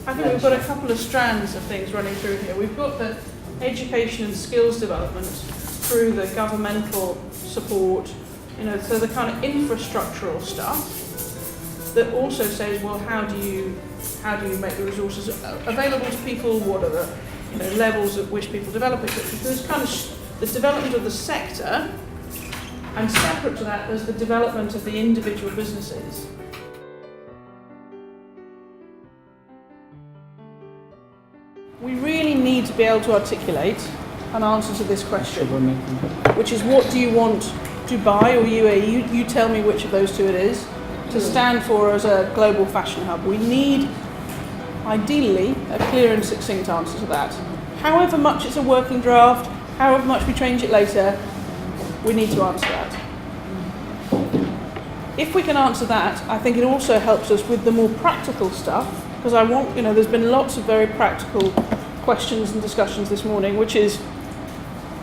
I think we've got a couple of strands of things running through here. We've got the education and skills development through the governmental support, so the kind of infrastructural stuff that also says, well, how do you make the resources available to people? What are the levels at which people develop it? So there's kind of the development of the sector, and separate to that, there's the development of the individual businesses. We really need to be able to articulate an answer to this question, which is, what do you want Dubai or UAE, you tell me which of those two it is, to stand for as a global fashion hub? We need, ideally, a clear and succinct answer to that. However much it's a working draft, however much we change it later, we need to answer that. If we can answer that, I think it also helps us with the more practical stuff, because there's been lots of very practical questions and discussions this morning, which is,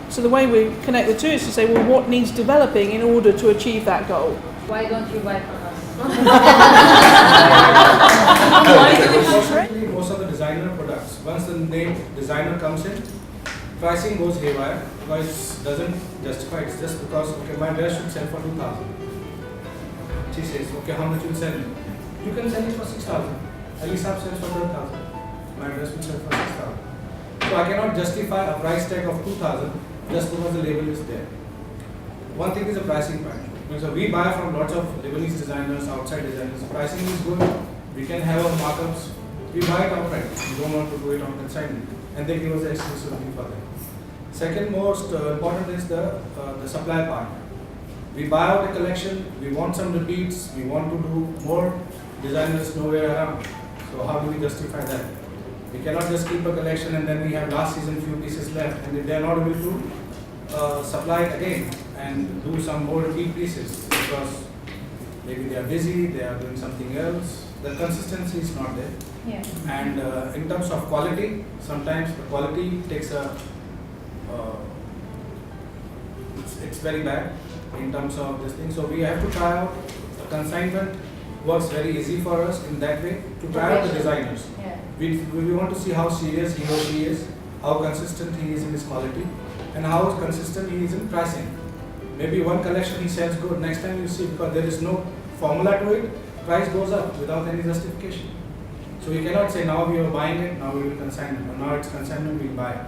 so the way we connect the two is to say, well, what needs developing in order to achieve that goal? Why don't you buy from us? Most of the designer products, once the name designer comes in, pricing goes haywire because it doesn't justify. It's just because, okay, my dress should sell for 2,000. She says, okay, how much will sell? You can sell it for 6,000. Alisab sells for 12,000. My dress will sell for 6,000. So I cannot justify a price tag of 2,000 just because the label is there. One thing is the pricing part. So we buy from lots of Lebanese designers, outside designers. Pricing is good. We can have our markups. We buy it outright. We don't want to do it on consignment, and they give us the exclusivity for that. Second most important is the supply part. We buy out a collection. We want some repeats. We want to do more. Designers nowhere around. So how do we justify that? We cannot just keep a collection and then we have last season few pieces left, and if they are not able to supply it again and do some more repeat pieces because maybe they are busy, they are doing something else, the consistency is not there. Yeah. And in terms of quality, sometimes the quality takes it's very bad in terms of this thing. So we have to try out the consignment. Works very easy for us in that way to try out the designers. Yeah. We want to see how serious he or she is, how consistent he is in his quality, and how consistent he is in pricing. Maybe one collection he sells good, next time you see, because there is no formula to it, price goes up without any justification. So you cannot say now we are buying it, now we will consign it, or now it's consignment, we will buy it.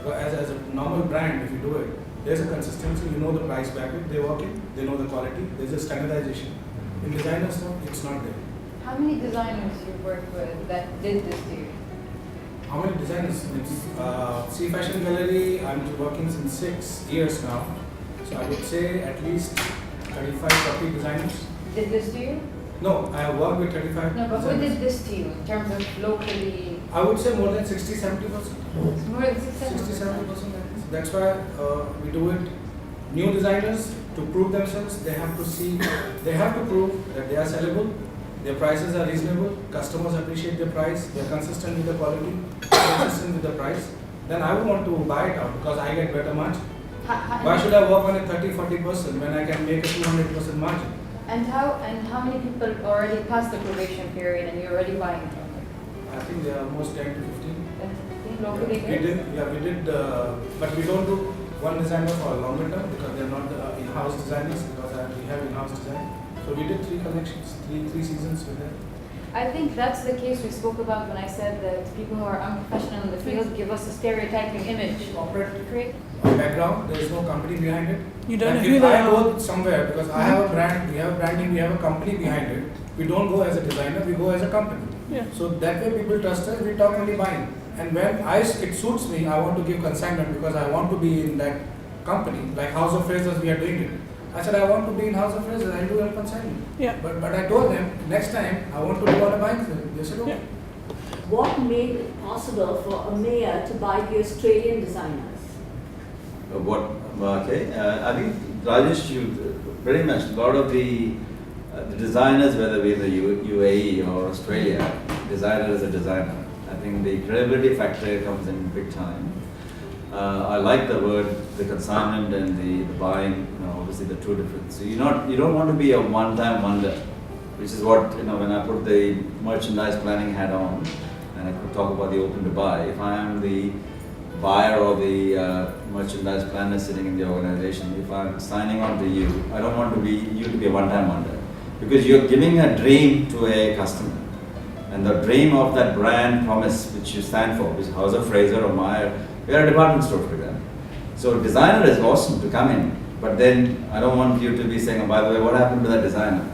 So as a normal brand, if you do it, there's a consistency, you know the price bracket they work in, they know the quality, there's a standardization. In designer stuff, it's not there. How many designers you worked with that did this to you? How many designers? It's C Fashion Gallery, I'm working since 6 years now. So I would say at least 35, 40 designers. Did this to you? No, I have worked with 35 No, but who designers. did this to you in terms of locally? I would say more than 60-70%. It's more than 60-70%. That's why we do it. New designers, to prove themselves, they have to prove that they are sellable, their prices are reasonable, customers appreciate the price, they are consistent with the quality, consistent with the price. Then I would want to buy it out because I get better margin. Why should I work on a 30-40% when I can make a 200% margin? And how many people already passed the probation period and you're already buying from them? I think they are almost 10 to 15. Locally We did, but we don't do one designer for a longer term because they're not the in-house designers, because we have in-house design. So we did 3 collections, three seasons with them. I think that's the case we spoke about when I said that people who are unprofessional in the field give us a stereotyping image. Corporate background, there is no company behind it. You don't know And who if they I are. go somewhere, because I have a brand, we have a branding, we have a company behind it, we don't go as a designer, we go as a company. Yeah. So that way people trust us, we talk only buying. And when it suits me, I want to give consignment because I want to be in that company, like House of Frasers, we are doing it. I said, I want to be in House of Frasers, I'll do a consignment. Yeah. But I told them, next time, I want to do on a buying film. They said, okay. Yeah. What made it possible for EMEA to buy the Australian designers? I think Rajesh, you pretty much a lot of the designers, whether we in the UAE or Australia, designer is a designer. I think the credibility factor comes in big time. I like the word, the consignment and the buying. Obviously the two different. So you don't want to be a one-time wonder, which is what when I put the merchandise planning hat on, and I could talk about the open to buy, if I am the buyer or the merchandise planner sitting in the organization, if I'm signing on to you, I don't want you to be a one-time wonder, because you're giving a dream to a customer. And the dream of that brand promise which you stand for, which is House of Fraser or Meyer, we are a department store, for example. So designer is awesome to come in, but then I don't want you to be saying, oh, by the way, what happened to that designer?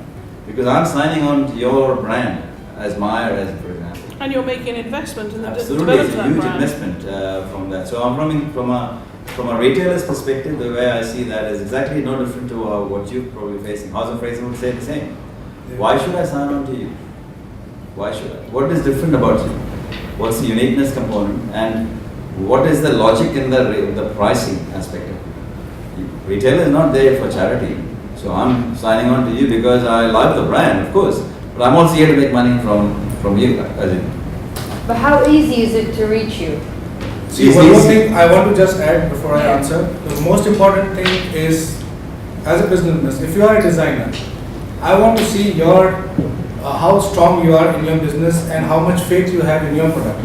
Because I'm signing on to your brand as Meyer, as for example. And you're making an investment in the Absolutely, it's development a of that huge brand. investment from that. So I'm from a retailer's perspective, the way I see that is exactly no different to what you're probably facing. House of Fraser would say the same. Why should I sign on to you? Why should I? What is different about you? What's the uniqueness component, and what is the logic in the pricing aspect of it? Retailer is not there for charity. So I'm signing on to you because I love the brand, of course, but I'm also here to make money from you. As in, But how easy is it to reach you? See, It's one more easy. thing I want to just add before I answer. The most important thing is, as a business, if you are a designer, I want to see how strong you are in your business and how much faith you have in your product.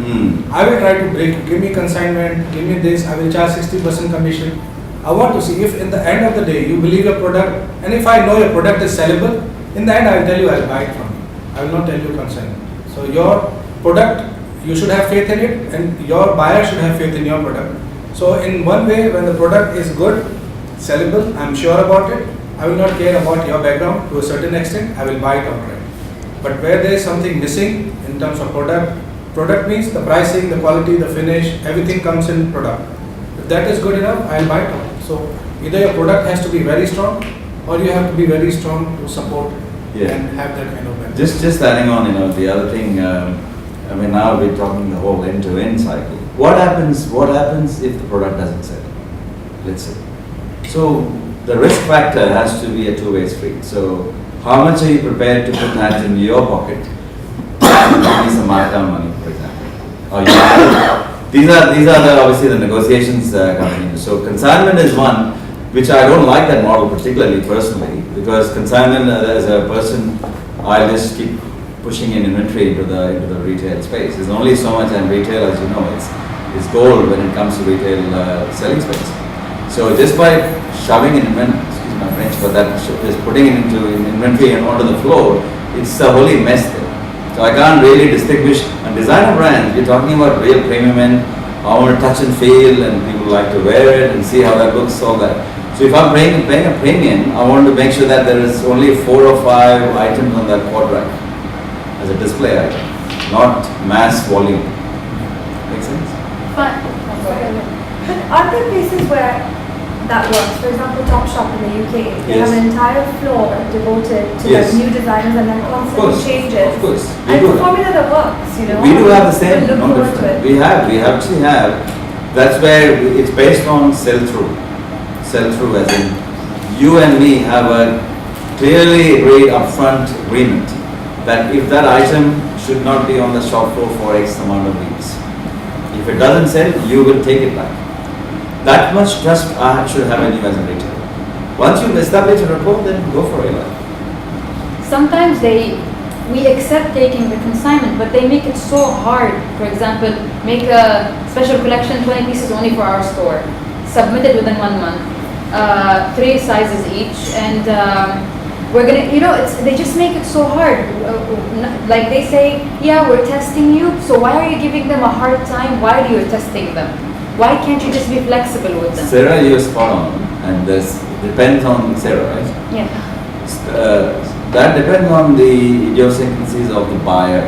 I will try to break you. Give me consignment, give me this, I will charge 60% commission. I want to see if in the end of the day you believe your product, and if I know your product is sellable, in the end I will tell you I will buy it from you. I will not tell you consignment. So your product, you should have faith in it, and your buyer should have faith in your product. So in one way, when the product is good, sellable, I am sure about it, I will not care about your background to a certain extent, I will buy it outright. But where there is something missing in terms of product means the pricing, the quality, the finish, everything comes in product. If that is good enough, I will buy it out. So either your product has to be very strong, or you have to be very strong to support and have that kind of benefit. Just adding on, the other thing, I mean, now we're talking the whole end-to-end cycle. What happens if the product doesn't sell? Let's say. So the risk factor has to be a two-way street. So how much are you prepared to put that in your pocket? Give me some markdown money, for example. Or these are obviously the negotiations coming in. So consignment is one, which I don't like that model particularly personally, because consignment as a person, I just keep pushing in inventory into the retail space. There's only so much, and retail, as you know, it's gold when it comes to retail selling space. So just by shoving in inventory, excuse my French, but that is putting it into inventory and onto the floor, it's a holy mess there. So I can't really distinguish. And designer brands, we're talking about real premium end. I want to touch and feel, and people like to wear it and see how that looks, all that. So if I'm paying a premium, I want to make sure that there is only 4 or 5 items on that quad rack as a display item, not mass volume. Make sense? Fine. But are there places where that works? For example, Topshop in the UK, they Yes. have an entire floor devoted to Yes. like new designers and then constant changes. Of course. We And do it's a that. formula that works, you know. We do have the same, Look no forward to different. it. We actually have. That's where it's based on sell-through. Sell-through as in, you and me have a clearly agreed upfront agreement that if that item should not be on the shop floor for X amount of weeks. If it doesn't sell, you will take it back. That much trust I should have in you as a retailer. Once you establish a rapport, then go for it. Sometimes we accept taking the consignment, but they make it so hard. For example, make a special collection, 20 pieces only for our store, submit it within 1 month, 3 sizes each, and we're gonna, they just make it so hard. Like they say, yeah, we're testing you, so why are you giving them a hard time while you're testing them? Why can't you just be flexible with them? Sarah, you're spot on, and this depends on Sarah, right? Yeah. That depends on the idiosyncrasies of the buyer.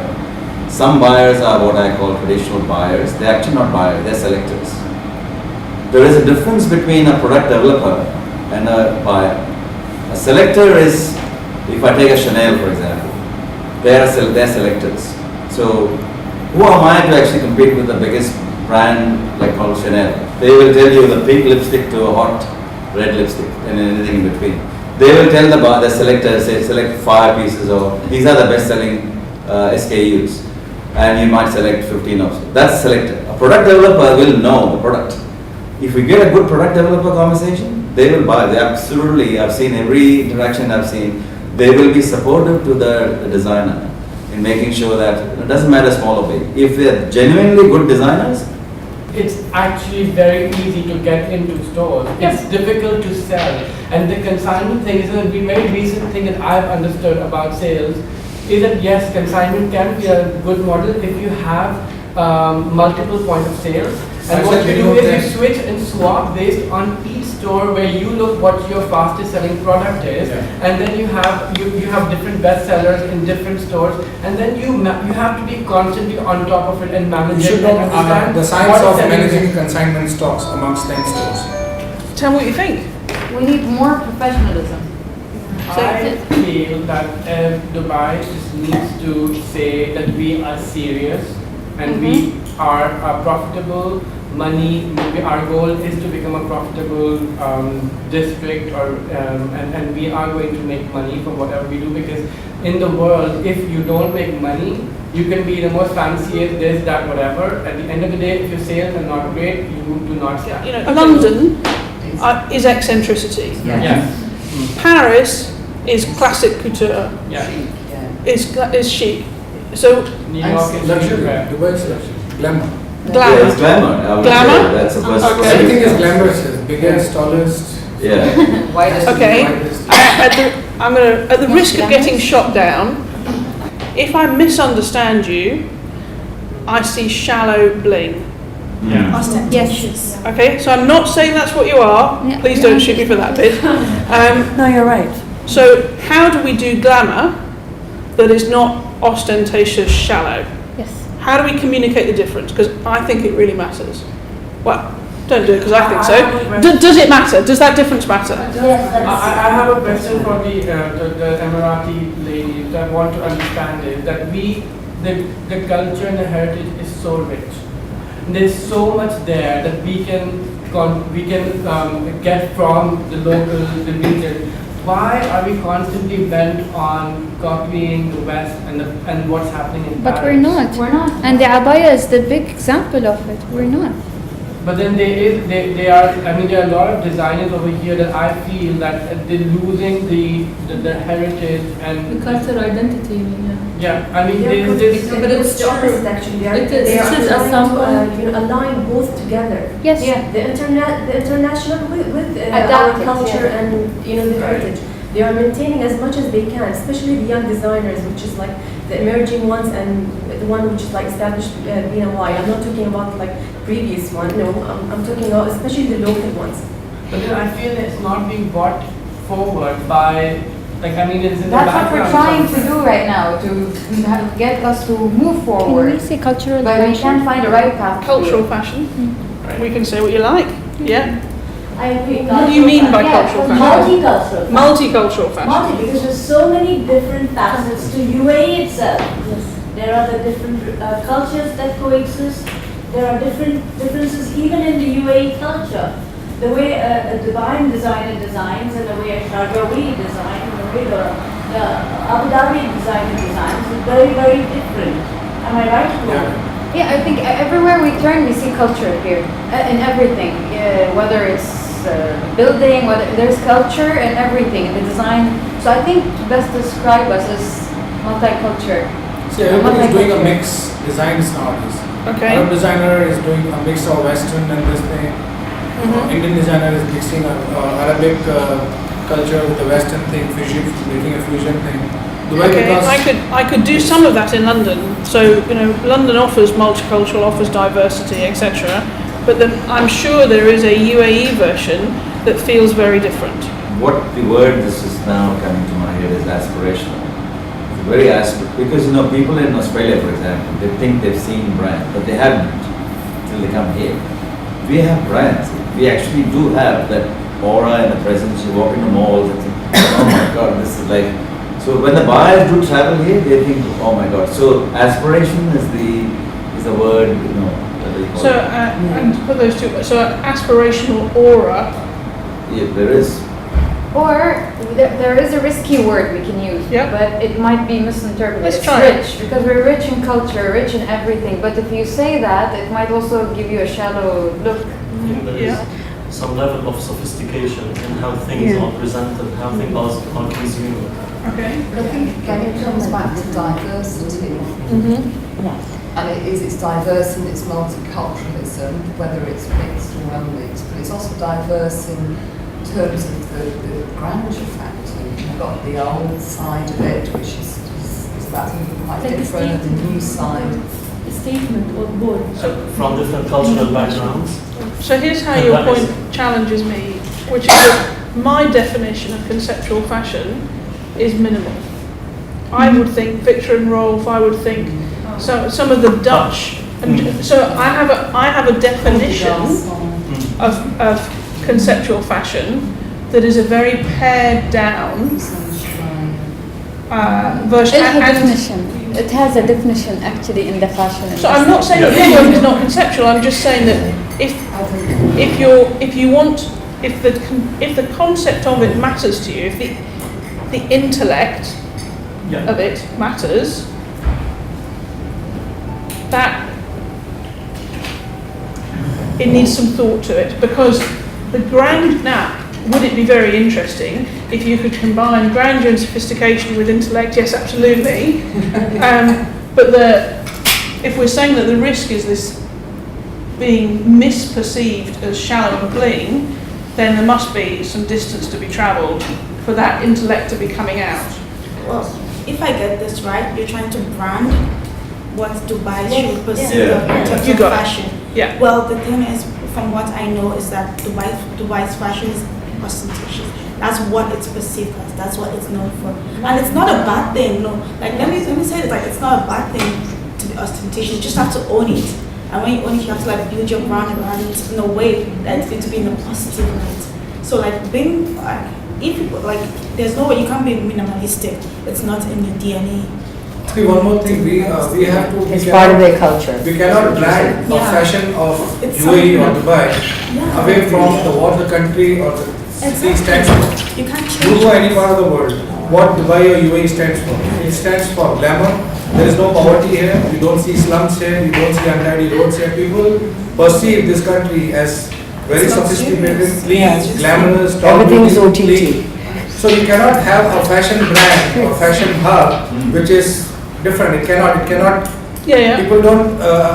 Some buyers are what I call traditional buyers. They're actually not buyers, they're selectors. There is a difference between a product developer and a buyer. A selector is, if I take a Chanel for example, they're selectors. So who am I to actually compete with the biggest brand like called Chanel? They will tell you the pink lipstick to a hot red lipstick and anything in between. They will tell the selector, say select 5 pieces, or these are the best selling SKUs, and you might select 15 of them. That's selector. A product developer will know the product. If we get a good product developer conversation, they will buy. They absolutely, I've seen every interaction I've seen, they will be supportive to the designer in making sure that it doesn't matter small or big. If they're genuinely good designers, It's actually very easy to get into stores. It's difficult to sell. And the consignment thing is a very recent thing that I've understood about sales is that yes, consignment can be a good model if you have multiple points of sales. And what you do is you switch and swap based on each store where you look what your fastest selling product is, and then you have different best sellers in different stores, and then you have to be constantly on top of it and manage You should it and know understand the science what is of selling. managing consignment stocks amongst 10 stores. Tell me what you think. We need more professionalism. I feel that Dubai just needs to say that we are serious and we are profitable. Our goal is to become a profitable district, and we are going to make money from whatever we do, because in the world, if you don't make money, you can be the most fanciest, this, that, whatever. At the end of the day, if your sales are not great, you do not sell. You know, London is eccentricity. Yes. Paris is classic couture. Yeah. Is chic. So New York is Luxury. rare. Dubai is luxury. Glamour. glamour. yeah, it's glamour. I would Glamour? say that's the first. Okay. Everything is glamorous. Biggest, tallest, Yeah. Okay. widest. I'm gonna, at the risk of getting shot down, if I misunderstand you, I see shallow bling. Mm. Yes. Okay, so I'm not saying that's what you are. Yeah. Please don't shoot me for that bit. No, you're right. So how do we do glamour that is not ostentatious shallow? Yes. How do we communicate the difference? Because I think it really matters. Well, don't do it because I think so. Does it matter? Does that difference matter? I have a question for the Emirati ladies that want to understand is that the culture and the heritage is so rich. There's so much there that we can get from the local, the region. Why are we constantly bent on copying the West and what's happening in Paris? But we're not. We're not. And the abaya is the big example of it. We're not. But then there are a lot of designers over here that I feel that they're losing the heritage and The cultural identity, there's this. But it's the opposite actually. It is. They are It is trying some- to align both together. Yes. Yeah. The international with Adapt our it, culture yeah. and the heritage. They are maintaining as much as they can, especially the young designers, which is like the emerging ones and the one which is like established been a while. I'm not talking about like previous one. No, I'm talking about especially the local ones. But then I feel it's not being brought forward by, it's in the That's what background. we're trying to do right now, to get us to move Can forward. we say cultural But we fashion? can't find the right path. to do Cultural it. fashion. We can say what you like. Yeah. I agree. What do you mean by Yeah, cultural fashion? Multicultural. Multicultural fashion. Because there's so many different facets to UAE itself. There are the different cultures that coexist. There are differences even in the UAE culture. The way a Dubai designer designs and the way a Sharjawi designs and the way the Abu Dhabi designer designs is very, very different. Am I right? Yeah, I think everywhere we turn, we see culture here, in everything. Whether it's building, whether there's culture in everything, in the design. So I think to best describe us as multicultural. See, everybody is doing a mix designs nowadays. Okay. Arab designer is doing a mix of Western and this thing. Indian designer is mixing Arabic culture with the Western thing, making a fusion thing. Dubai Okay, because I could do some of that in London. So London offers multicultural, offers diversity, etc. But then I'm sure there is a UAE version that feels very different. What the word this is now coming to my head is aspirational. It's very because people in Australia, for example, they think they've seen brand, but they haven't till they come here. We have brands. We actually do have that aura and the presence. You walk into malls and think, oh my God, this is like. So when the buyers do travel here, they think, oh my God. So aspiration is the word, that they call So it. and to put those two, so aspirational aura. Yeah, there is. Or there is a risky word we can use, Yeah. but it might be misinterpreted. Let's It's try it. rich, because we're rich in culture, rich in everything. But if you say that, it might also give you a shallow look. There Yeah. is some level of sophistication in how things are presented, how things are consumed. Okay. I think again it comes back to diversity. And it's diverse in its multiculturalism, whether it's mixed or unmixed, but it's also diverse in terms of the grandeur factor. You've got the old side of it, which is that's quite Like different, and the new side. A statement or board. From different cultural backgrounds. So here's how And your that is- point challenges me, which is that my definition of conceptual fashion is minimal. I would think Victor and Rolf, I would think some of the Dutch, and so I have a definition of conceptual fashion that is a very pared down version. It has a and- definition. It has a definition actually in the fashion. So I'm not saying that this work is not conceptual. I'm just saying that if the concept of it matters to you, if the intellect of it matters, that it needs some thought to it, because the would it be very interesting if you could combine grandeur and sophistication with intellect? Yes, absolutely. But if we're saying that the risk is this being misperceived as shallow and clean, then there must be some distance to be travelled for that intellect to be coming out. Well, if I get this right, you're trying to brand what Dubai should perceive Yeah. in terms You of got it. fashion. Yeah. Well, the thing is, from what I know, is that Dubai's fashion is ostentatious. That's what it's perceived as. That's what it's known for, and it's not a bad thing. No, like let me say it. Like it's not a bad thing to be ostentatious. You just have to own it, and when you own it, you have to like build your brand around it in a way that it's going to be in a positive light. So like being if you, like there's no way you can't be minimalistic. It's not in your DNA. See, one more thing, we have to. It's part of their culture. We cannot brand a Yeah. fashion of It's UAE or something- Dubai Yeah. away from what the country or the city stands for. You can't You change. go any part of the world, what Dubai or UAE stands for? It stands for glamour. There is no poverty here. You don't see slums here. You don't see untidy roads here. People perceive this country as very It's sophisticated, luxurious. clean, Yeah. glamorous, top Everything is looking, OTT. clean. So you cannot have a fashion brand or fashion hub which is different. It cannot. Yeah. People don't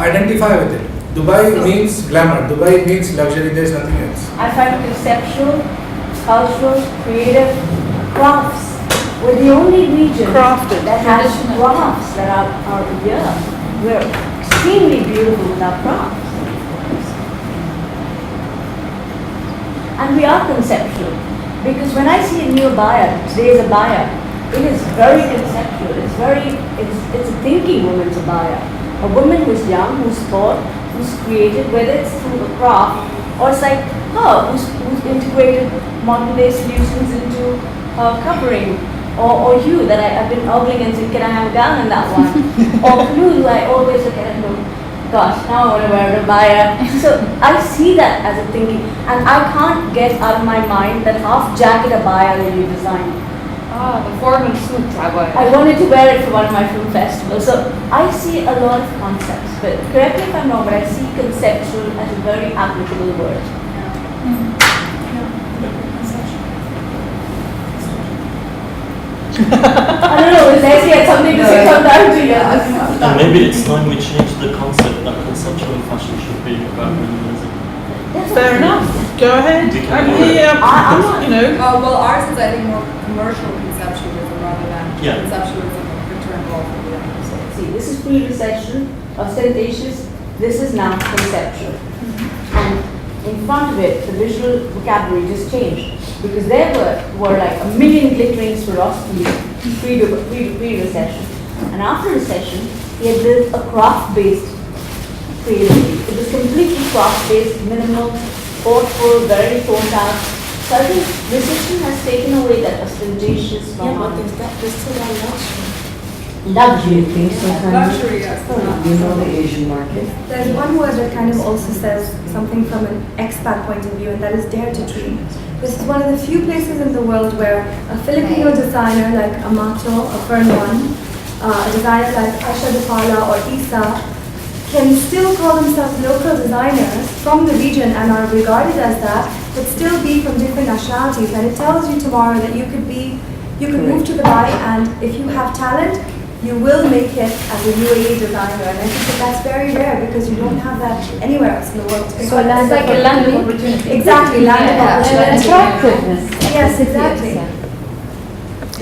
identify with it. Dubai means glamour. Dubai means luxury. There's nothing else. I find conceptual, cultural, creative crafts. We're the only region Crafted. that has crafts that are here. We're extremely beautiful with our crafts. And we are conceptual. Because when I see a new buyer, today is a buyer, it is very conceptual. It's a thinking woman's a buyer. A woman who's young, who's thought, who's created, whether it's through a craft or it's like her, who's integrated modern day solutions into her covering. Or you, that I've been ogling and saying, can I have a gown in that one? Or Klu, who I always look at and go, gosh, now I want to wear a abaya. So I see that as a thinking, and I can't get out of my mind that half jacket abaya that you designed. The formal suit abaya. I wanted to wear it for one of my film festivals. So I see a lot of concepts, but correct me if I'm wrong, but I see conceptual as a very applicable word. I don't know, Leslie had something to say sometimes to you. And maybe it's time we change the concept that conceptual fashion should be about minimalism. Fair enough. Go ahead. You can I'm do it. here. I'm not- You know. Well, ours is, I think, more commercial conceptualism rather than Yeah. conceptualism of Victor and Rolf. See, this is pre-recession, ostentatious, this is now conceptual. And in front of it, the visual vocabulary just changed. Because there were like a million glittering Swarovskis pre-recession. And after recession, he had built a craft-based creativity. It was completely craft-based, minimal, thoughtful, very thought out. So I think recession has taken away that ostentatious Yeah, but there's still that luxury. luxury. Think sometimes, Luxury, yes. you know, the Asian market. There's one word that kind of also says something from an expat point of view, and that is dare to dream. This is one of the few places in the world where a Filipino designer like Amato or Fern One, a designer like Aisha Dupala or Isa, can still call themselves local designers from the region and are regarded as that, but still be from different nationalities. And it tells you tomorrow that you You can move to Dubai, and if you have talent, you will make it as a UAE designer. And I think that that's very rare because you don't have that anywhere else in the world. So it's like a land of opportunity. Exactly, land of opportunity. Attractiveness. Yes, exactly.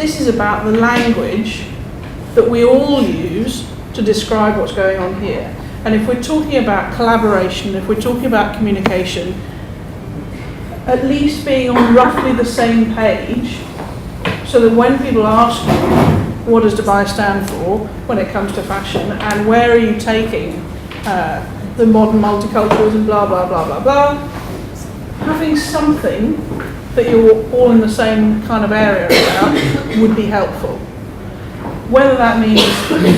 This is about the language that we all use to describe what's going on here. And if we're talking about collaboration, if we're talking about communication, at least being on roughly the same page, so that when people ask you, what does Dubai stand for when it comes to fashion, and where are you taking the modern multiculturalism, blah, blah, blah, blah, blah, having something that you're all in the same kind of area about would be helpful. Whether that means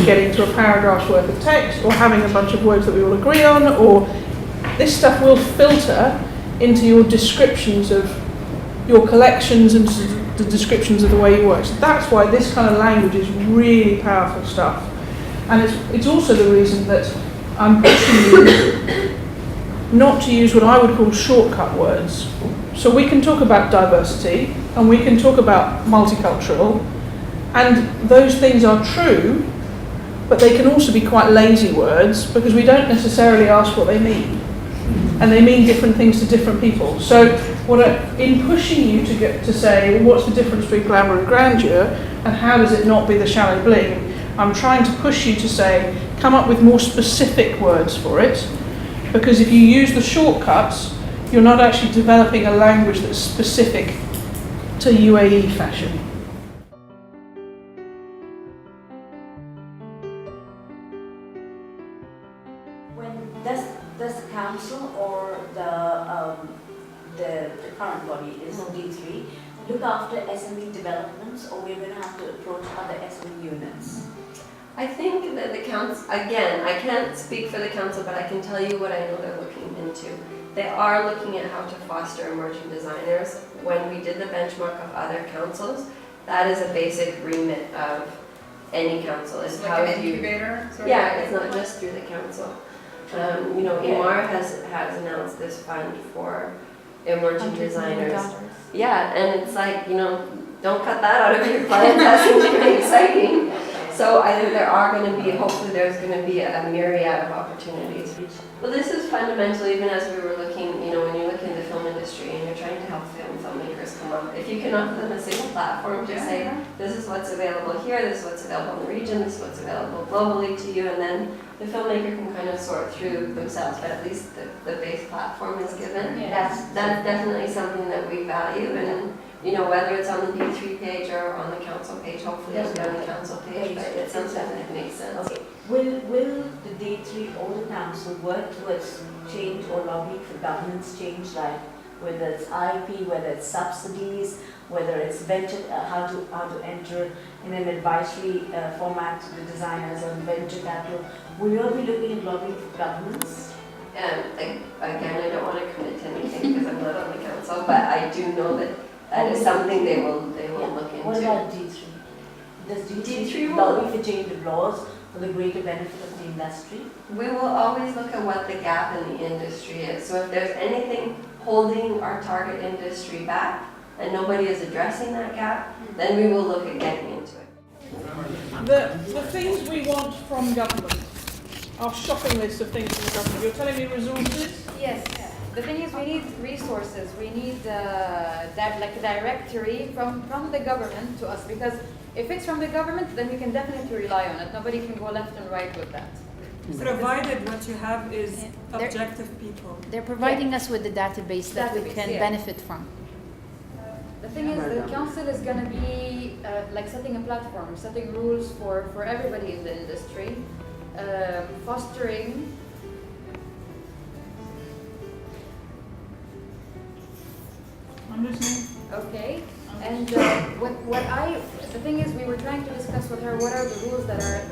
getting to a paragraph's worth of text, or having a bunch of words that we all agree on, or this stuff will filter into your descriptions of your collections and the descriptions of the way you work. So that's why this kind of language is really powerful stuff. And it's also the reason that I'm pushing you not to use what I would call shortcut words. So we can talk about diversity, and we can talk about multicultural, and those things are true, but they can also be quite lazy words because we don't necessarily ask what they mean. And they mean different things to different people. So in pushing you to get to say, well, what's the difference between glamour and grandeur, and how does it not be the chalet bling, I'm trying to push you to say, come up with more specific words for it, because if you use the shortcuts, you're not actually developing a language that's specific to UAE fashion. Does the council or the current body is D3 look after SME developments, or we're going to have to approach other SME units? I think that the council, again, I can't speak for the council, but I can tell you what I know they're looking into. They are looking at how to foster emerging designers. When we did the benchmark of other councils, that is a basic remit of any council. Is Like how an do you, incubator? yeah, it's not just through the council. You know, Imar has announced this fund for emerging designers. Yeah, and it's like, you know, don't cut that out of your budget. That seems pretty exciting. So I think there are going to be, hopefully there's going to be a myriad of opportunities. Well, this is fundamentally, even as we were looking, you know, when you look in the film industry and you're trying to help filmmakers come up, if you can offer them a single platform to say, this is what's available here, this is what's available in the region, this is what's available globally to you, and then the filmmaker can kind of sort through themselves, but at least the base platform is given. Yes. That's definitely something that we value, and you know, whether it's on the D3 page or on the council page, hopefully it'll be on the council page, but it's something that makes sense. Okay. Will the D3 or the council work towards change or lobby for governance change, like whether it's IP, whether it's subsidies, whether it's venture, how to enter in an advisory format to the designers on venture capital? Will you all be looking at lobbying for governance? Again, I don't want to commit to anything because I'm not on the council, but I do know that that is something they will look into. What about D3? Does D3 will lobby for change of laws for the greater benefit of the industry? We will always look at what the gap in the industry is. So if there's anything holding our target industry back and nobody is addressing that gap, then we will look at getting into it. The things we want from government, our shopping list of things from government. You're telling me resources? Yes. The thing is, we need resources. We need that, like a directory from the government to us, because if it's from the government, then we can definitely rely on it. Nobody can go left and right with that. Provided what you have is objective people. They're providing us with the database that we can benefit from. The thing is, the council is going to be like setting a platform, setting rules for everybody in the industry, fostering. I'm listening. Okay. And the thing is, we were trying to discuss with her what are the rules that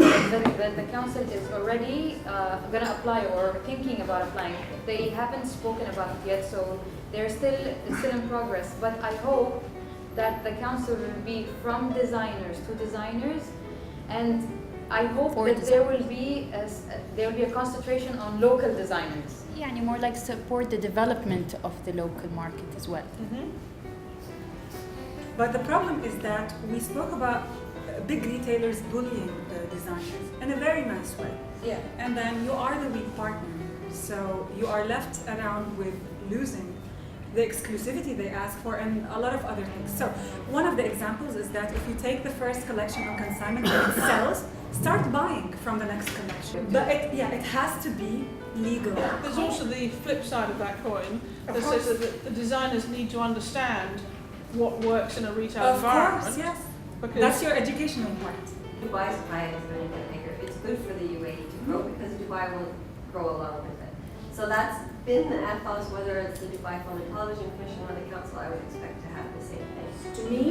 the council is already going to apply or thinking about applying. They haven't spoken about it yet, so it's still in progress. But I hope that the council will be from designers to designers, and I hope that there will be a concentration on local designers. Yeah, and more like support the development of the local market as well. Mm-hmm. But the problem is that we spoke about big retailers bullying the designers in a very nice way. Yeah. And then you are the weak partner. So you are left around with losing the exclusivity they ask for and a lot of other things. So one of the examples is that if you take the first collection on consignment and it sells, start buying from the next collection. But it has to be legal. There's also the flip side of that coin that says that the designers need to understand what works in a retail environment. Of course, yes. Because that's your educational part. Dubai's pie is going to get bigger. It's good for the UAE to grow because Dubai will grow along with it. So that's been the ethos, whether it's the Dubai Film and Television Commission or the council, I would expect to have the same thing. To me,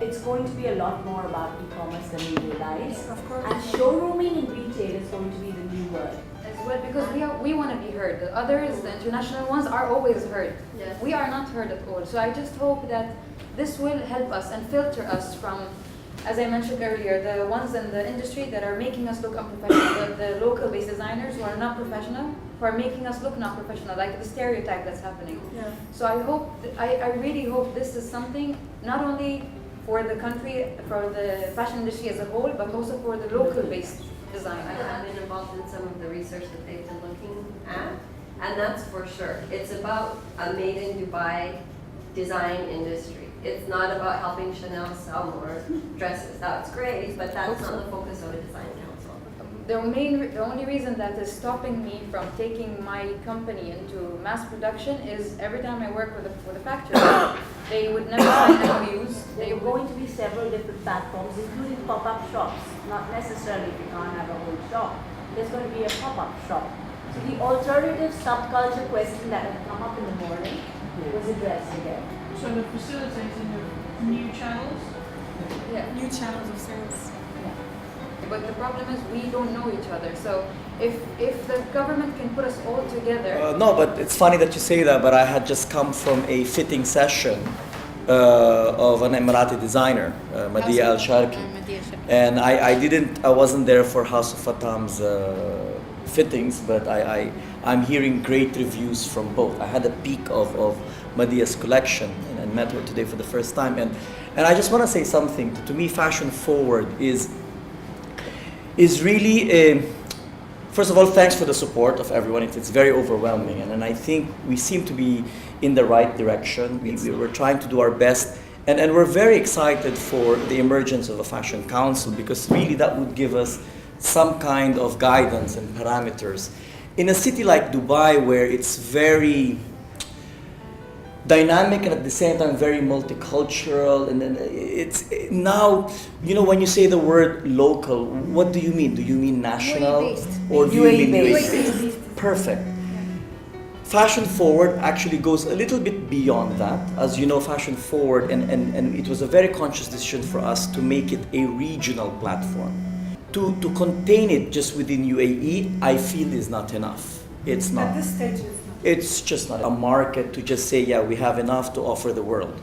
it's going to be a lot more about e-commerce than we realize. Of course. And showrooming in retail is going to be the new word. As well, because we want to be heard. The others, the international ones, are always heard. Yes. We are not heard at all. So I just hope that this will help us and filter us from, as I mentioned earlier, the ones in the industry that are making us look unprofessional, the local-based designers who are not professional, who are making us look not professional, like the stereotype that's happening. Yeah. So I hope, I really hope this is something not only for the country, for the fashion industry as a whole, but also for the local-based designers. I've been involved in some of the research that they've been looking at, and that's for sure. It's about a made in Dubai design industry. It's not about helping Chanel sell more dresses. That's great, but that's not the focus of a design council. The only reason that is stopping me from taking my company into mass production is every time I work with a factory, they would never sign MOUs. There are going to be several different platforms, including pop-up shops. Not necessarily if you can't have a whole shop. There's going to be a pop-up shop. So the alternative subculture question that had come up in the morning was addressed again. So the facilitating of new channels? Yeah. New channels of sales. But the problem is we don't know each other. So if the government can put us all together. No, but it's funny that you say that, but I had just come from a fitting session of an Emirati designer, Madia Al Sharki. And I wasn't there for House of Fatam's fittings, but I'm hearing great reviews from both. I had a peek of Madia's collection and met her today for the first time. And I just want to say something. To me, fashion forward is really, first of all, thanks for the support of everyone. It's very overwhelming. And I think we seem to be in the right direction. We're trying to do our best. And we're very excited for the emergence of a fashion council, because really that would give us some kind of guidance and parameters. In a city like Dubai, where it's very dynamic and at the same time very multicultural, and then it's now, you know, when you say the word local, what do you mean? Do you mean national or do you mean UAE-based? Perfect. Fashion Forward actually goes a little bit beyond that. As you know, Fashion Forward, and it was a very conscious decision for us to make it a regional platform. To contain it just within UAE, I feel is not enough. It's not. At this stage, it's not. It's just not a market to just say, yeah, we have enough to offer the world.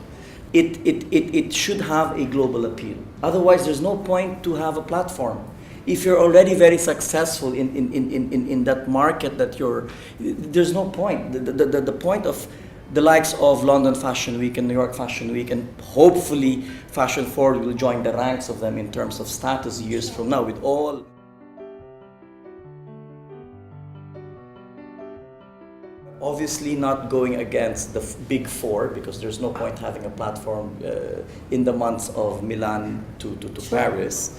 It should have a global appeal. Otherwise, there's no point to have a platform. If you're already very successful in that market there's no point. The point of the likes of London Fashion Week and New York Fashion Week, and hopefully Fashion Forward will join the ranks of them in terms of status years from now, with all. Obviously not going against the big four, because there's no point having a platform in the months of Milan to Paris.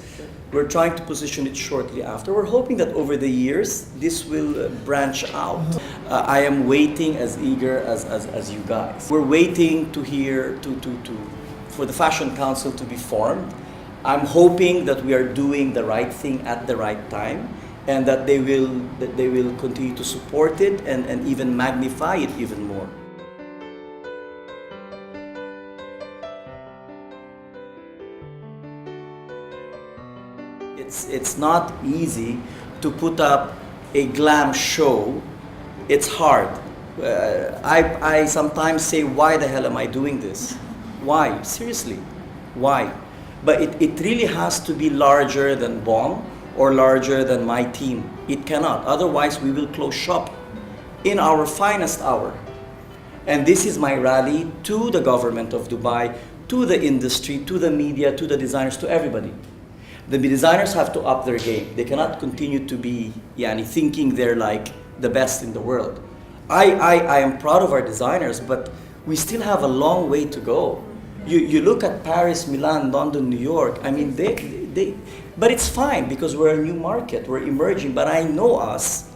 We're trying to position it shortly after. We're hoping that over the years, this will branch out. I am waiting as eager as you guys. We're waiting to hear, for the Fashion Council to be formed. I'm hoping that we are doing the right thing at the right time, and that they will continue to support it and even magnify it even more. It's not easy to put up a glam show. It's hard. I sometimes say, why the hell am I doing this? Why? Seriously, why? But it really has to be larger than BOM or larger than my team. It cannot. Otherwise, we will close shop in our finest hour. And this is my rally to the government of Dubai. to the industry, to the media, to the designers, to everybody. The designers have to up their game. They cannot continue to be thinking they're like the best in the world. I am proud of our designers, but we still have a long way to go. You look at Paris, Milan, London, New York. I mean, but it's fine because we're a new market. We're emerging. But I know us.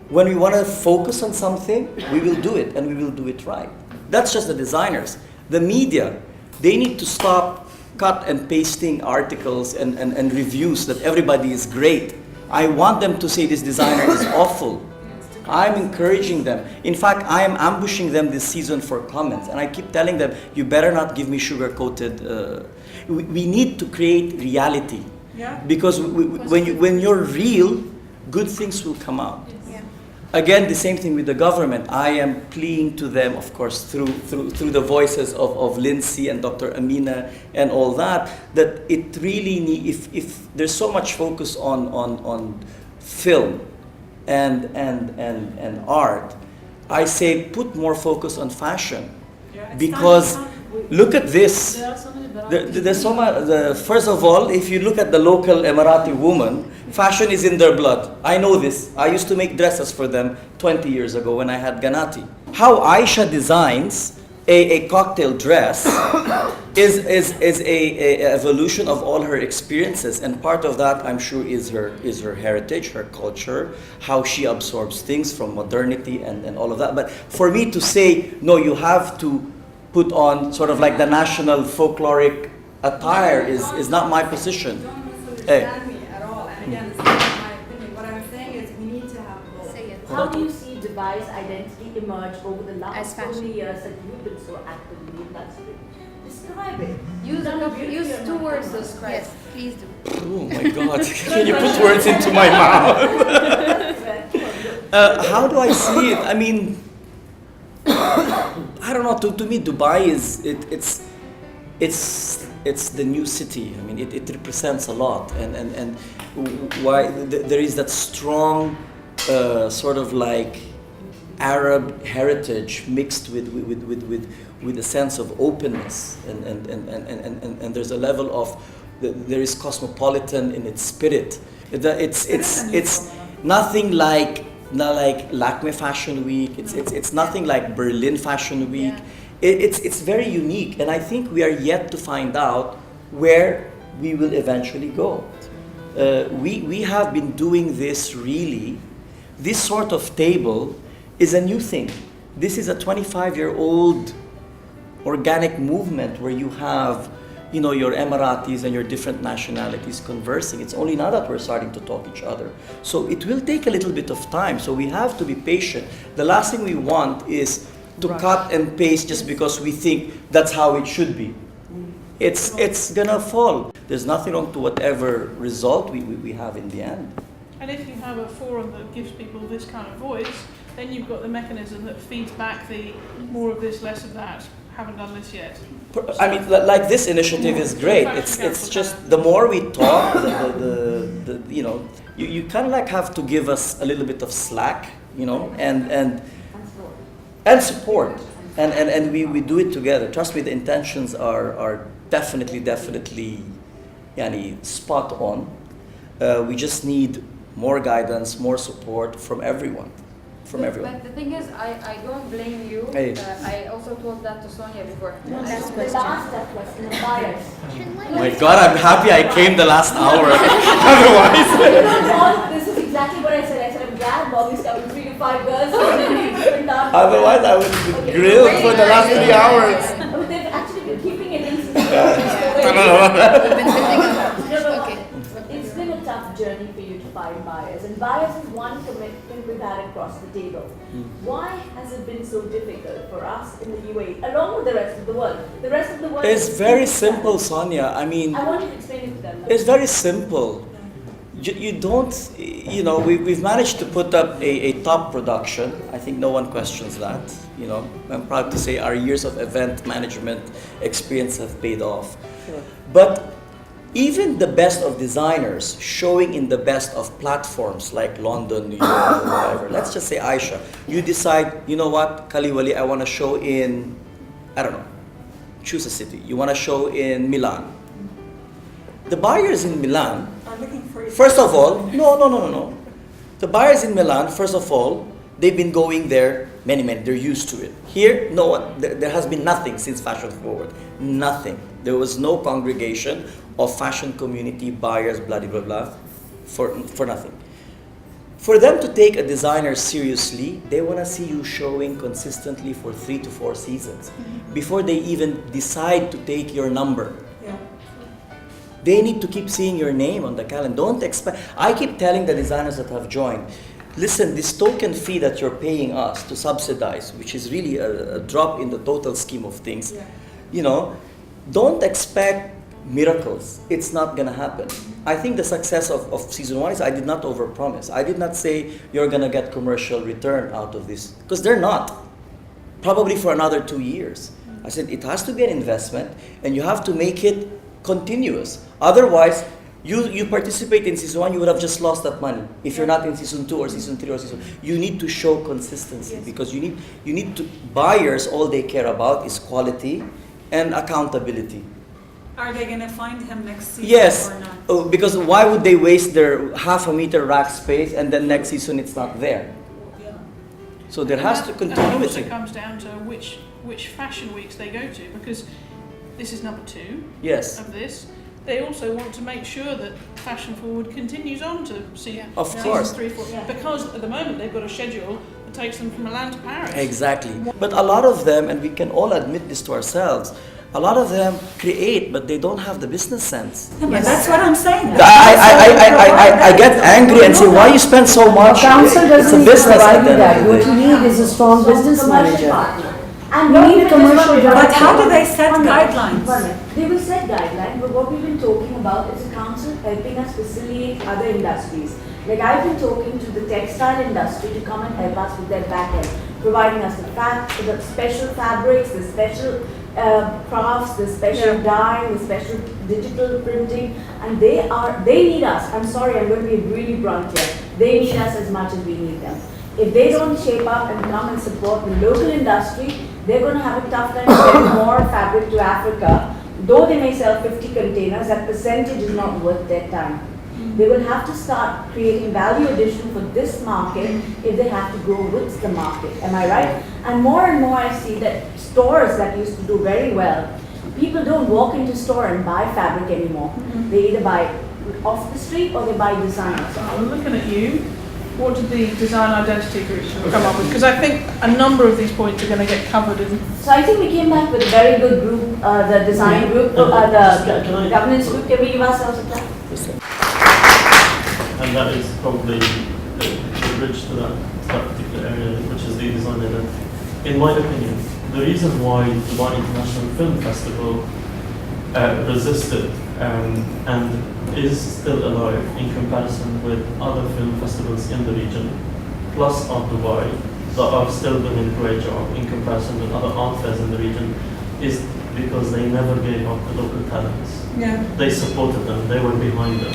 When we want to focus on something, we will do it, and we will do it right. That's just the designers. The media, they need to stop cut and pasting articles and reviews that everybody is great. I want them to say this designer is awful. I'm encouraging them. In fact, I am ambushing them this season for comments, and I keep telling them, you better not give me sugar-coated. We need to create reality. Yeah. Because when you're real, good things will come out. Again, the same thing with the government. I am pleading to them, of course, through the voices of Lindsay and Dr. Amina and all that it really if there's so much focus on film and art, I say put more focus on fashion. Because look at this. There's so much. First of all, if you look at the local Emirati woman, fashion is in their blood. I know this. I used to make dresses for them 20 years ago when I had Ganati. How Aisha designs a cocktail dress is a evolution of all her experiences, and part of that, I'm sure, is her heritage, her culture, how she absorbs things from modernity and all of that. But for me to say, no, you have to put on sort of like the national folkloric attire is not my position. Don't misunderstand me at all. And again, this is not my opinion. What I'm saying is we need to have both. How do you see Dubai's identity emerge over the last so many years that you've been so active in the industry? Describe it. Use two words to describe. Yes, please do. Oh my God! Can you put words into my mouth? How do I see it? I mean, I don't know. To me, Dubai it's the new city. I mean, it represents a lot, and why there is that strong sort of like Arab heritage mixed with a sense of openness, and there's a level of there is cosmopolitan in its spirit. It's nothing like. Not like Lakme Fashion Week. It's nothing like Berlin Fashion Week. It's very unique, and I think we are yet to find out where we will eventually go. We have been doing this really. This sort of table is a new thing. This is a 25-year-old organic movement where you have, your Emiratis and your different nationalities conversing. It's only now that we're starting to talk each other. So it will take a little bit of time. So we have to be patient. The last thing we want is to cut and paste just because we think that's how it should be. It's gonna fall. There's nothing wrong to whatever result we have in the end. And if you have a forum that gives people this kind of voice, then you've got the mechanism that feeds back the more of this, less of that. Haven't done this yet. I mean, like this initiative is great. It's just the more we talk, you kind of like have to give us a little bit of slack, and support, and we do it together. Trust me, the intentions are definitely, spot on. We just need more guidance, more support from everyone. But the thing is, I don't blame you. Hey. I also told that to Sonia before. Last question, the buyers. Oh my God, I'm happy I came the last hour. Otherwise, this is exactly what I said. I said I'm glad Bobby's coming 3 to 5 girls. Otherwise, I would have been grilled for the last 3 hours. But they've actually been keeping it in. It's been a tough journey for you to find buyers, and buyers is one commitment we've had across the table. Why has it been so difficult for us in the UAE, along with the rest of the world? The rest of the world. It's very simple, Sonia. I mean, I want you to explain it to them. It's very simple. You don't, we've managed to put up a top production. I think no one questions that. I'm proud to say our years of event management experience have paid off. Sure. But even the best of designers showing in the best of platforms like London, New York, or whatever. Let's just say Aisha. You decide, you know what, Kaliwali, I want to show in, I don't know, choose a city. You want to show in Milan. The buyers in Milan, I'm looking for you. first of all, no. The buyers in Milan, first of all, they've been going there many, they're used to it. Here, no one, there has been nothing since Fashion Forward. Nothing. There was no congregation of fashion community buyers, blah, blah, blah, for nothing. For them to take a designer seriously, they want to see you showing consistently for 3 to 4 seasons before they even decide to take your number. Yeah. They need to keep seeing your name on the calendar. Don't expect. I keep telling the designers that have joined, listen, this token fee that you're paying us to subsidize, which is really a drop in the total scheme of things, you know, don't expect miracles. It's not going to happen. I think the success of season 1 is I did not overpromise. I did not say you're going to get commercial return out of this, because they're not. Probably for another 2 years. I said it has to be an investment and you have to make it continuous. Otherwise, you participate in season 1, you would have just lost that money. If you're not in season 2 or season 3 or season, you need to show consistency because you need to, buyers, all they care about is quality and accountability. Are they going to find him next season Yes, or not? because why would they waste their half a meter rack space and then next season it's not there? So there has to continuity. It comes down to which fashion weeks they go to, because this is number 2 Yes. of this. They also want to make sure that Fashion Forward continues on to see Of seasons course. 3, 4, because at the moment they've got a schedule that takes them from Milan to Paris. Exactly. But a lot of them, and we can all admit this to ourselves, a lot of them create, but they don't have the business sense. Yeah, but that's what I'm saying. I get angry and say, why you spend so much? Council It's a doesn't need to business at provide the you end that. of the What day. you need is a strong business manager. And You need a commercial But director. how do they set guidelines? They will set guidelines, but what we've been talking about is a council helping us facilitate other industries. Like I've been talking to the textile industry to come and help us with their back end, providing us the special fabrics, the special crafts, the special dye, the special digital printing, and they need us. I'm sorry, I'm going to be really blunt here. They need us as much as we need them. If they don't shape up and come and support the local industry, they're going to have a tough time selling more fabric to Africa. Though they may sell 50 containers, that percentage is not worth their time. They will have to start creating value addition for this market if they have to grow with the market. Am I right? And more I see that stores that used to do very well, people don't walk into store and buy fabric anymore. They either buy off the street or they buy designers. So I'm looking at you. What did the design identity groups come up with? Because I think a number of these points are going to get covered in. So I think we came back with a very good group, the design group, the governance group. Can we give ourselves a clap? And that is probably the bridge to that particular area, which is the design identity. In my opinion, the reason why Dubai International Film Festival resisted and is still alive in comparison with other film festivals in the region, plus of Dubai, that are still doing a great job in comparison with other art fairs in the region, is because they never gave up the local talents. Yeah. They supported them, they were behind them.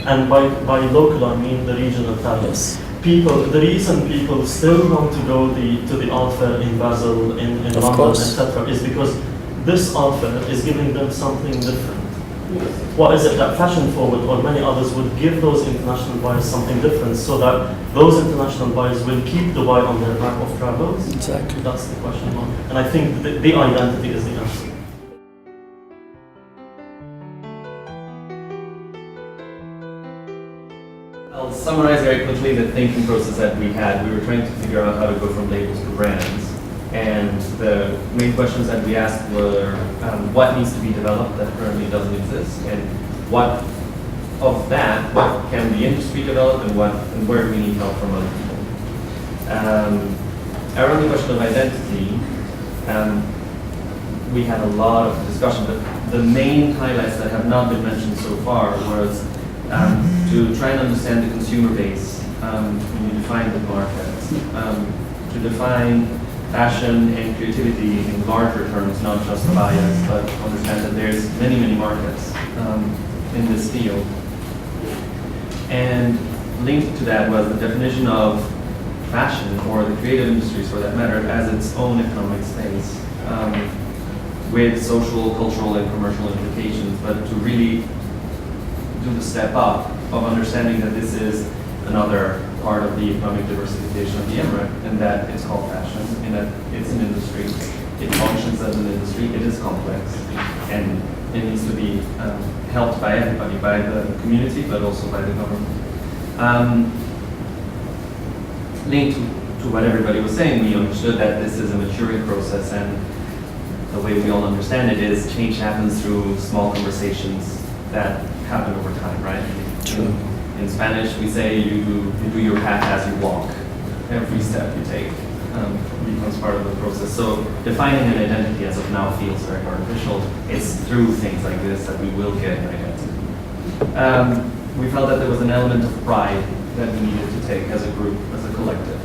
And by local, I mean the regional talents. The reason people still want to go to the art fair in Basel, in London, etc., is because this art fair is giving them something different. What is it that Fashion Forward or many others would give those international buyers something different so that those international buyers will keep Dubai on their map of travels? Exactly. That's the question. And I think the identity is the answer. I'll summarize very quickly the thinking process that we had. We were trying to figure out how to go from labels to brands. And the main questions that we asked were what needs to be developed that currently doesn't exist, and what of that, what can the industry develop, and where do we need help from other people. Around the question of identity, we had a lot of discussion, but the main highlights that have not been mentioned so far was to try and understand the consumer base when you define the markets, to define fashion and creativity in larger terms, not just bias, but understand that there's many markets in this field. And linked to that was the definition of fashion, or the creative industries for that matter, as its own economic space. with social, cultural, and commercial implications, but to really do the step up of understanding that this is another part of the economic diversification of the emirate, and that it's called fashion, and that it's an industry. It functions as an industry. It is complex, and it needs to be helped by everybody, by the community, but also by the government. Linked to what everybody was saying, we understood that this is a maturing process, and the way we all understand it is change happens through small conversations that happen over time, right? True. In Spanish, we say you do your path as you walk. Every step you take becomes part of the process. So defining an identity as of now feels very artificial. It's through things like this that we will get an identity. We felt that there was an element of pride that we needed to take as a group, as a collective.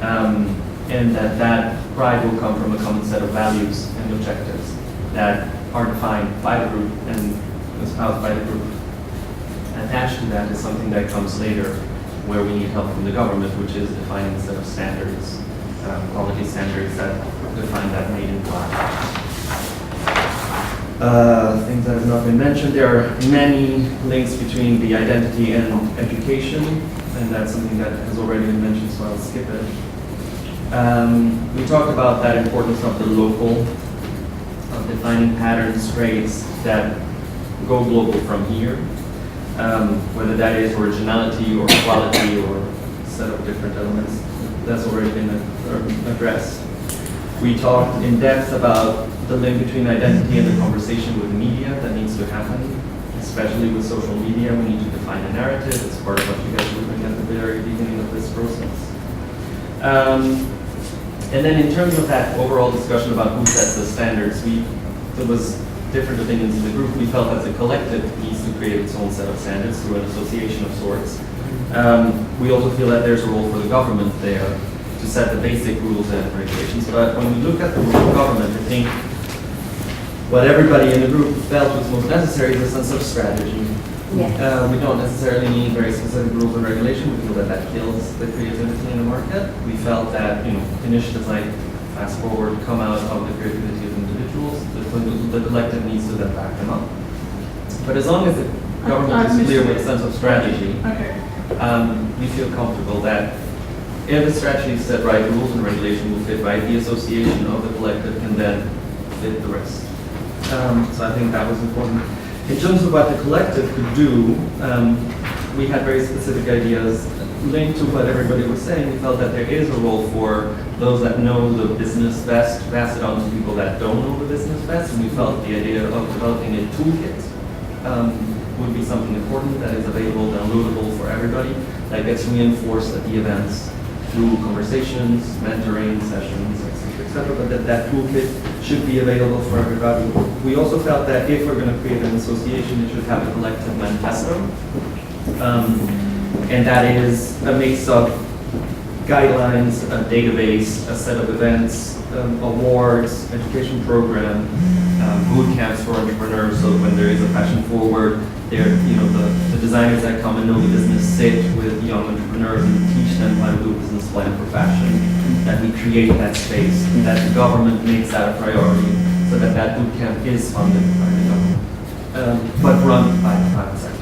And that pride will come from a common set of values and objectives that are defined by the group and espoused by the group. Attached to that is something that comes later, where we need help from the government, which is defining a set of standards, quality standards that define that made in black. Things that have not been mentioned, there are many links between the identity and education, and that's something that has already been mentioned, so I'll skip it. We talked about that importance of the local, of defining patterns, traits that go global from here, whether that is originality or quality or a set of different elements. That's already been addressed. We talked in depth about the link between identity and the conversation with media that needs to happen, especially with social media. We need to define a narrative. It's part of what you guys were doing at the very beginning of this process. And then in terms of that overall discussion about who sets the standards, there was different opinions in the group. We felt that the collective needs to create its own set of standards through an association of sorts. We also feel that there's a role for the government there to set the basic rules and regulations. But when we look at the role of government, I think what everybody in the group felt was most necessary is a sense of strategy. Yeah. We don't necessarily need very specific rules and regulation. We feel that that kills the creativity in the market. We felt that initiatives like Fast Forward come out of the creativity of individuals. The collective needs to then back them up. But as long as the government is clear with a sense of strategy, we feel comfortable that if the strategy is set right, rules and regulation will fit right, the association of the collective can then fit the rest. So I think that was important. In terms of what the collective could do, we had very specific ideas linked to what everybody was saying. We felt that there is a role for those that know the business best, pass it on to people that don't know the business best, and we felt the idea of developing a toolkit would be something important that is available, downloadable for everybody, that gets reinforced at the events through conversations, mentoring sessions, etc., but that toolkit should be available for everybody. We also felt that if we're going to create an association, it should have a collective manifesto, and that is a mix of guidelines, a database, a set of events, awards, education program, boot camps for entrepreneurs, so when there is a fashion forward, the designers that come and know the business sit with young entrepreneurs and teach them how to do a business plan for fashion, that we create that space, that the government makes that a priority, so that boot camp is funded by the government, but run by the private sector.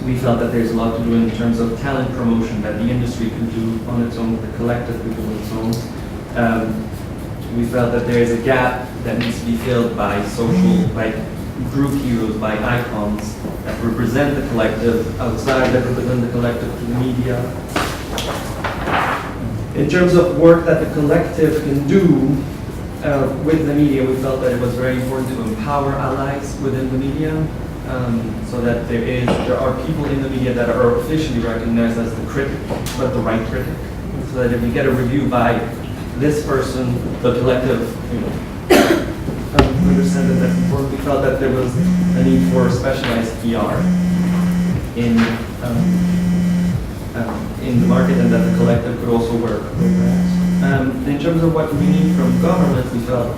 We felt that there's a lot to do in terms of talent promotion that the industry can do on its own, the collective can do on its own. We felt that there is a gap that needs to be filled by by group heroes, by icons that represent the collective outside, that represent the collective to the media. In terms of work that the collective can do with the media, we felt that it was very important to empower allies within the media, so that there are people in the media that are officially recognized as the critic, but the right critic, so that if we get a review by this person, the collective, understand that that's important. We felt that there was a need for specialized PR in the market, and that the collective could also work with that. In terms of what we need from government, we felt,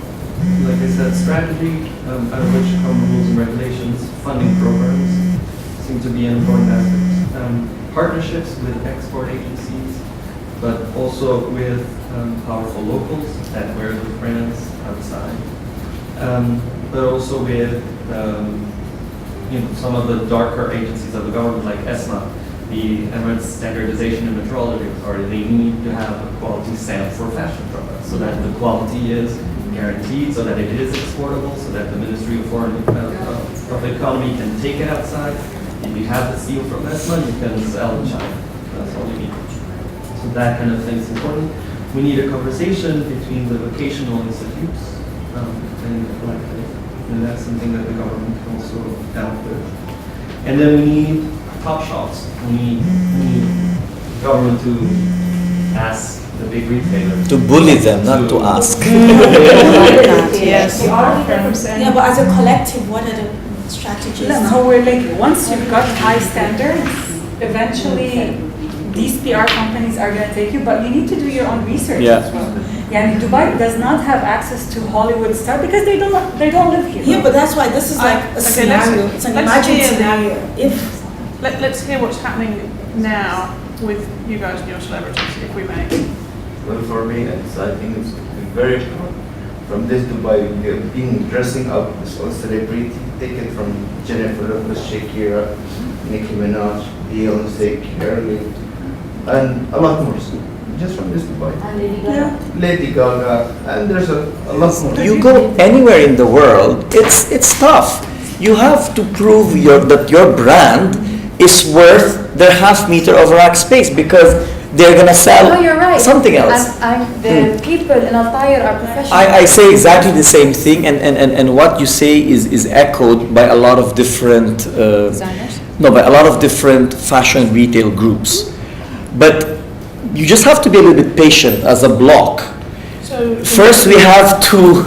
like I said, strategy, out of which come rules and regulations, funding programs seem to be an important aspect. Partnerships with export agencies, but also with powerful locals that wear those brands outside, but also with some of the darker agencies of the government, like ESMA, the Emirates Standardization and Metrology Authority. They need to have a quality stamp for fashion products, so that the quality is guaranteed, so that it is exportable, so that the Ministry of the Economy can take it outside. If you have the seal from ESMA, you can sell in China. That's all you need. So that kind of thing is important. We need a conversation between the vocational institutes and the collective, and that's something that the government can also help with. And then we need top shops. We need government to ask the big retailers. To bully them, not to ask. Yes. Yeah, but as a collective, what are the strategies? So we're like, once you've got high standards, eventually these PR companies are going to take you, but you need to do your own research as well. Yeah, and Dubai does not have access to Hollywood stars because they don't live here. Yeah, but that's why this is like a scenario. It's an imagined scenario. Let's hear what's happening now with you guys and your celebrities, if we may. Well, for me, I think it's very important. From this Dubai, being dressing up as all celebrity, take it from Jennifer Lopez, Shakira, Nicki Minaj, Beyonce, Carly, and a lot more. Just from this Dubai. And Lady Gaga. Lady Gaga, and there's a lot more. You go anywhere in the world, it's tough. You have to prove that your brand is worth their half meter of rack space, because they're gonna sell you're right. something else. The people in Al-Tayr are professionals. I say exactly the same thing, and what you say is echoed by a lot of different Designers? by a lot of different fashion retail groups. But you just have to be a little bit patient as a block. So first, we have to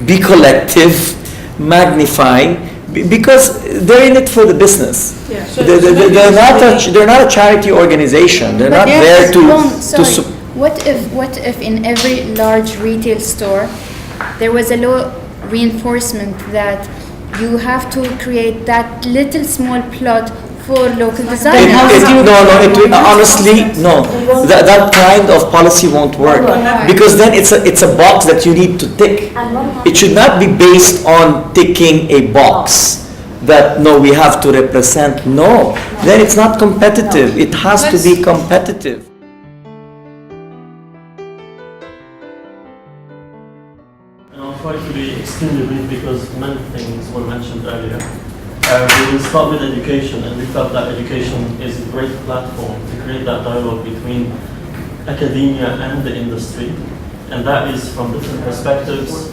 be collective, magnify, because they're in it for the business. Yeah. So they're not a charity organization. They're not there to support. What if in every large retail store there was a law reinforcement that you have to create that little small plot for local designers? Honestly, no. That kind of policy won't work, because then it's a box that you need to tick. It should not be based on ticking a box that we have to represent. No, then it's not competitive. It has to be competitive. And I'll try to be extremely brief because many things were mentioned earlier. We will start with education, and we felt that education is a great platform to create that dialogue between academia and the industry, and that is from different perspectives.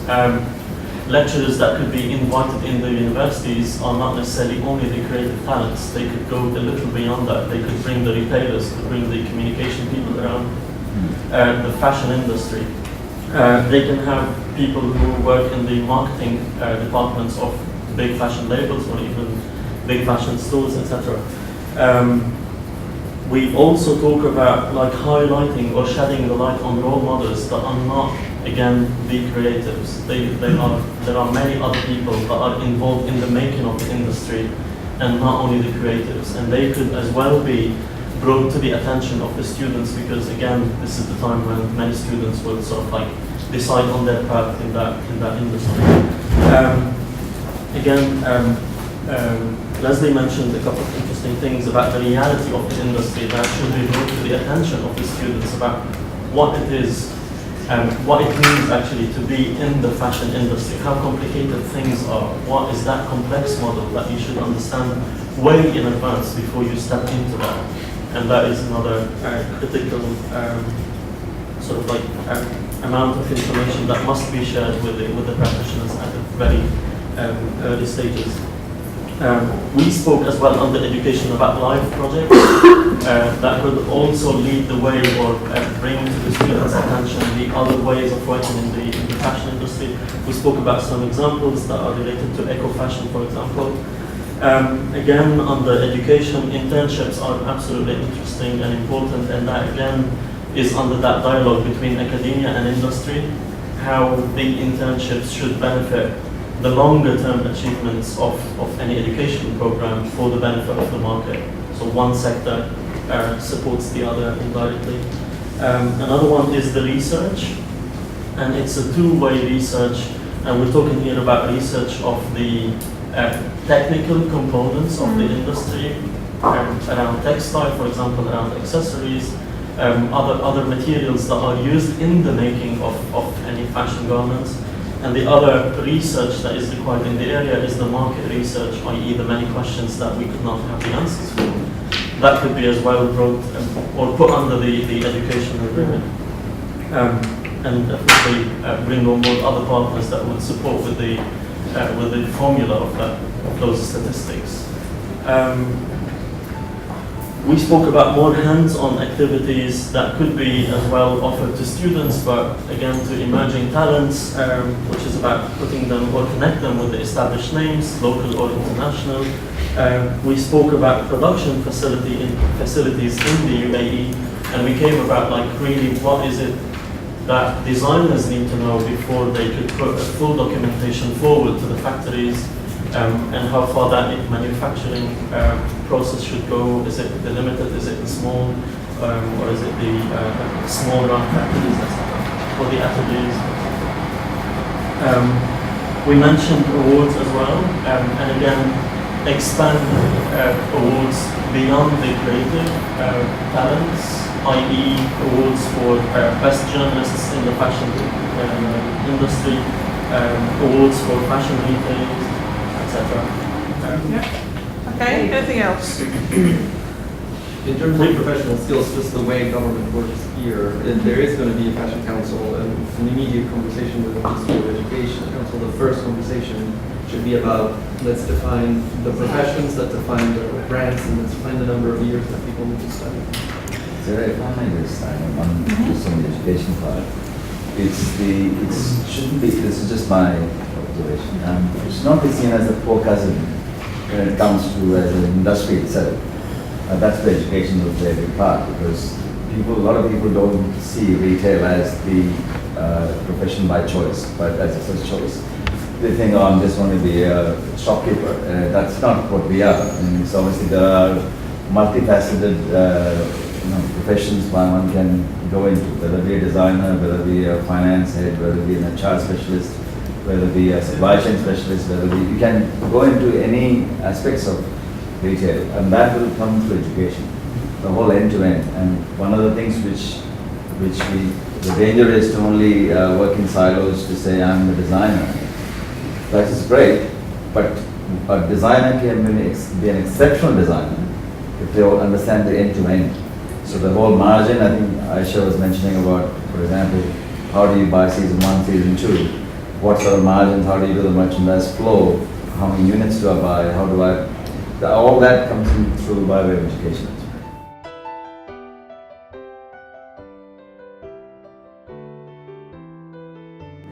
Lecturers that could be invited in the universities are not necessarily only the creative talents. They could go a little beyond that. They could bring the retailers, could bring the communication people around the fashion industry. They can have people who work in the marketing departments of big fashion labels or even big fashion stores, etc. We also talk about like highlighting or shedding the light on role models that are not, again, the creatives. There are many other people that are involved in the making of the industry, and not only the creatives. And they could as well be brought to the attention of the students, because again, this is the time when many students will sort of like decide on their path in that industry. Leslie mentioned a couple of interesting things about the reality of the industry that should be brought to the attention of the students about what it is, what it means actually to be in the fashion industry, how complicated things are, what is that complex model that you should understand way in advance before you step into that. And that is another critical sort of like amount of information that must be shared with the practitioners at the very early stages. We spoke as well on the education about live projects that could also lead the way or bring to the students' attention the other ways of working in the fashion industry. We spoke about some examples that are related to eco-fashion, for example. Again, on the education, internships are absolutely interesting and important, and that again is under that dialogue between academia and industry, how the internships should benefit the longer term achievements of any education program for the benefit of the market. So one sector supports the other indirectly. Another one is the research, and it's a two-way research, and we're talking here about research of the technical components of the industry, around textile, for example, around accessories, other materials that are used in the making of any fashion garments. And the other research that is required in the area is the market research, i.e. the many questions that we could not have the answers for. That could be as well brought or put under the educational agreement. And definitely bring on board other partners that would support with the formula of those statistics. We spoke about more hands-on activities that could be as well offered to students, but again to emerging talents, which is about putting them or connect them with the established names, local or international. We spoke about production facilities in the UAE, and we came about like really what is it that designers need to know before they could put a full documentation forward to the factories, and how far that manufacturing process should go. Is it the limited, is it the small, or is it the small run factories, etc., or the ateliers? We mentioned awards as well, and again, expand awards beyond the creative talents, i.e. awards for best journalists in the fashion industry, awards for fashion retailers, etc. Okay, anything else? In terms of professional skills, just the way government works here, there is going to be a fashion council and an immediate conversation with the Ministry of Education. Council, the first conversation should be about, let's define the professions, let's define the brands, and let's define the number of years that people need to study. So if I may just just on the education part, it shouldn't be, this is just my observation, it should not be seen as a poor cousin when it comes to as an industry itself. That's where education will play a big part, because a lot of people don't see retail as the profession by choice, but as a first choice. They think, oh, I'm just going to be a shopkeeper. That's not what we are. I mean, so obviously there are multifaceted professions one can go into, whether it be a designer, whether it be a finance head, whether it be an HR specialist, whether it be a supply chain specialist, you can go into any aspects of retail, and that will come through education, the whole end-to-end. And one of the things the danger is to only work in silos to say I'm a designer. That is great, but a designer can be an exceptional designer if they all understand the end-to-end. So the whole margin, I think Aisha was mentioning about, for example, how do you buy season 1, season 2? What sort of margins, how do you do the merchandise flow? How many units do I buy? How do I... all that comes in through by way of education.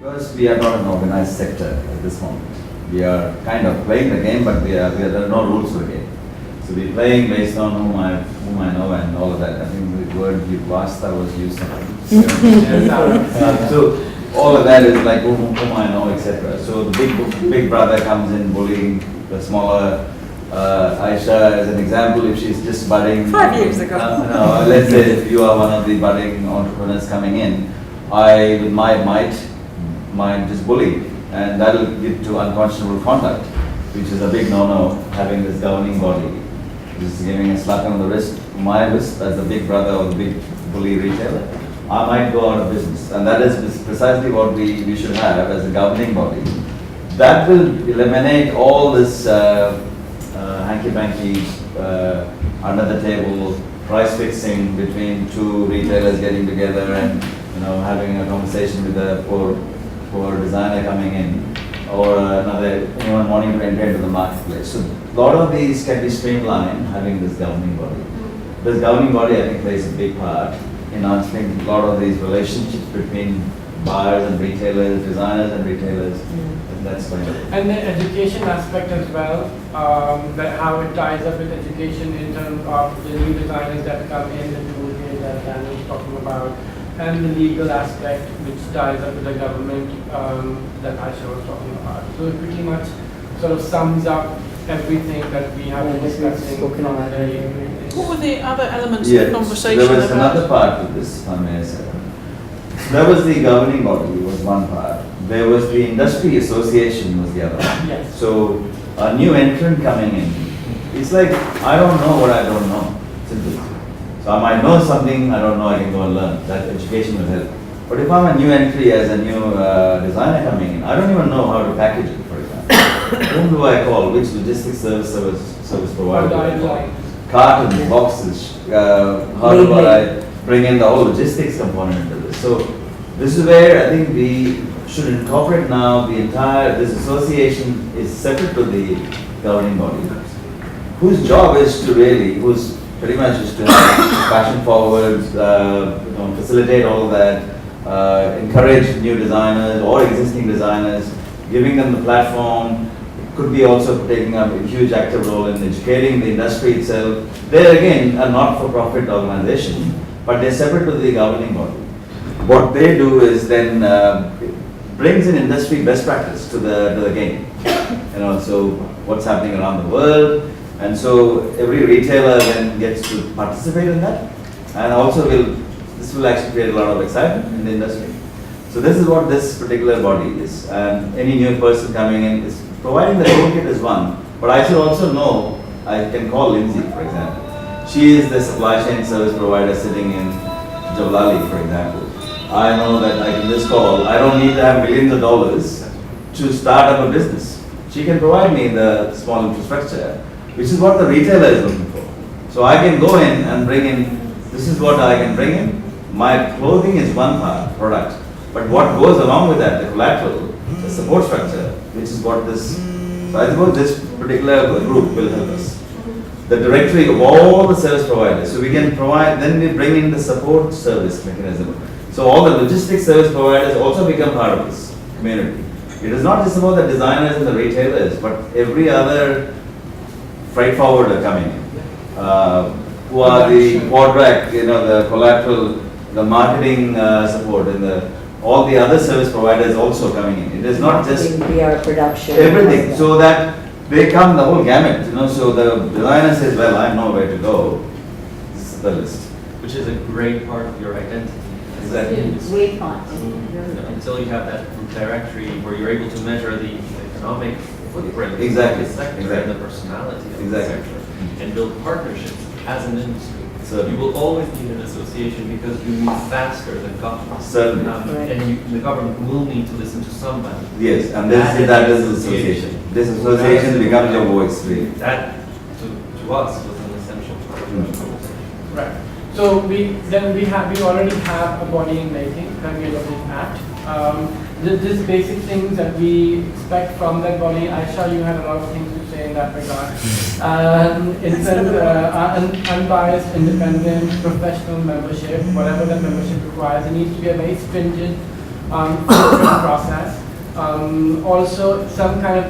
Because we are not an organized sector at this moment. We are kind of playing the game, but there are no rules for the game. So we're playing based on whom I know and all of that. I think the word Vasta was used. So all of that is like whom I know, etc. So the big brother comes in bullying the smaller. Aisha, as an example, if she's just budding 5 years ago. Let's say if you are one of the budding entrepreneurs coming in, I with my might just bully, and that will lead to unconscionable conduct, which is a big no-no. Having this governing body, just giving a slap on the wrist, my wrist as the big brother or the big bully retailer, I might go out of business, and that is precisely what we should have as a governing body. That will eliminate all this hanky-panky, under the table price fixing between two retailers getting together and having a conversation with a poor designer coming in, or anyone wanting to enter into the marketplace. So a lot of these can be streamlined having this governing body. This governing body, I think, plays a big part in answering a lot of these relationships between buyers and retailers, designers and retailers. That's going to. And the education aspect as well, how it ties up with education in terms of the new designers that come in, the tools that Daniel was talking about, and the legal aspect which ties up with the government that Aisha was talking about. So it pretty much sort of sums up everything that we have been discussing from the What were the other elements Yes, of conversation there was about? another part to this, if I may say. There was the governing body was one part. There was the industry association was the other one. Yes. So a new entrant coming in, it's like, I don't know what I don't know. Simple. So I might know something I don't know, I can go and learn. That education will help. But if I'm a new entry as a new designer coming in, I don't even know how to package it, for example. Whom do I call? Which logistics service provider do I call? Cartons, boxes, how do I bring in the whole logistics component into this? So this is where I think we should incorporate now this association is separate to the governing body, whose job is to really, whose pretty much is to fashion forward, facilitate all of that, encourage new designers or existing designers, giving them the platform. Could be also taking up a huge active role in educating the industry itself. They're again a not-for-profit organization, but they're separate to the governing body. What they do is then brings in industry best practice to the game. So what's happening around the world, and so every retailer then gets to participate in that, and also this will actually create a lot of excitement in the industry. So this is what this particular body is, and any new person coming in is providing the toolkit is one, but I should also know, I can call Lindsay, for example. She is the supply chain service provider sitting in Jawlali, for example. I know that I can just call, I don't need to have millions of dollars to start up a business. She can provide me the small infrastructure, which is what the retailer is looking for. So I can go in and bring in, this is what I can bring in. My clothing is one part, product, but what goes along with that, the collateral, the support structure, which is what this, so I suppose this particular group will help us. The directory of all the service providers, so we can provide, then we bring in the support service mechanism. So all the logistics service providers also become part of this community. It is not just about the designers and the retailers, but every other freight forwarder coming in, who are the quadrack, the collateral, the marketing support, and all the other service providers also coming in. It is not just PR production, everything. So that they come the whole gamut. So the designer says, "Well, I know where to go. This is the list." Which is a great part of your identity. Exactly. Until you have that directory where you're able to measure the economic footprint Exactly. of the sector Exactly. and the personality of Exactly. the sector, and build partnerships as an industry. Certainly. You will always need an association because you move faster than government. Certainly. And the government will need to listen to somebody. Yes, and that is association. This association becomes your voice, really. That, to us, was an essential part of the conversation. Right. So we already have a body in making that we are looking at. Just basic things that we expect from that body. Aisha, you had a lot of things to say in that regard. It's an unbiased, independent, professional membership. Whatever that membership requires, it needs to be a very stringent process. Also, some kind of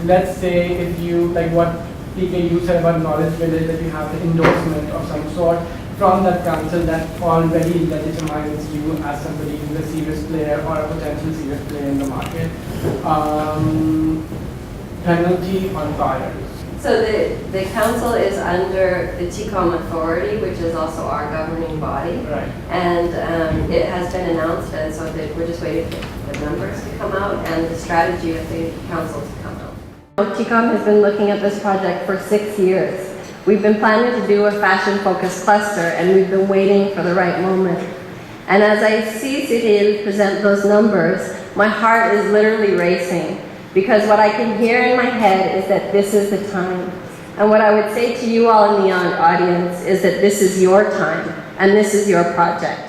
let's say if you what PK you said about Knowledge Village, that you have the endorsement of some sort from that council that already legitimizes you as somebody who's a serious player or a potential serious player in the market. Penalty on buyers. So the council is under the TCOM authority, which is also our governing body. Right. And it has been announced, and so we're just waiting for the numbers to come out and the strategy of the council to come out. TCOM has been looking at this project for 6 years. We've been planning to do a fashion-focused cluster, and we've been waiting for the right moment. And as I see Cyril present those numbers, my heart is literally racing, because what I can hear in my head is that this is the time. And what I would say to you all in the audience is that this is your time, and this is your project.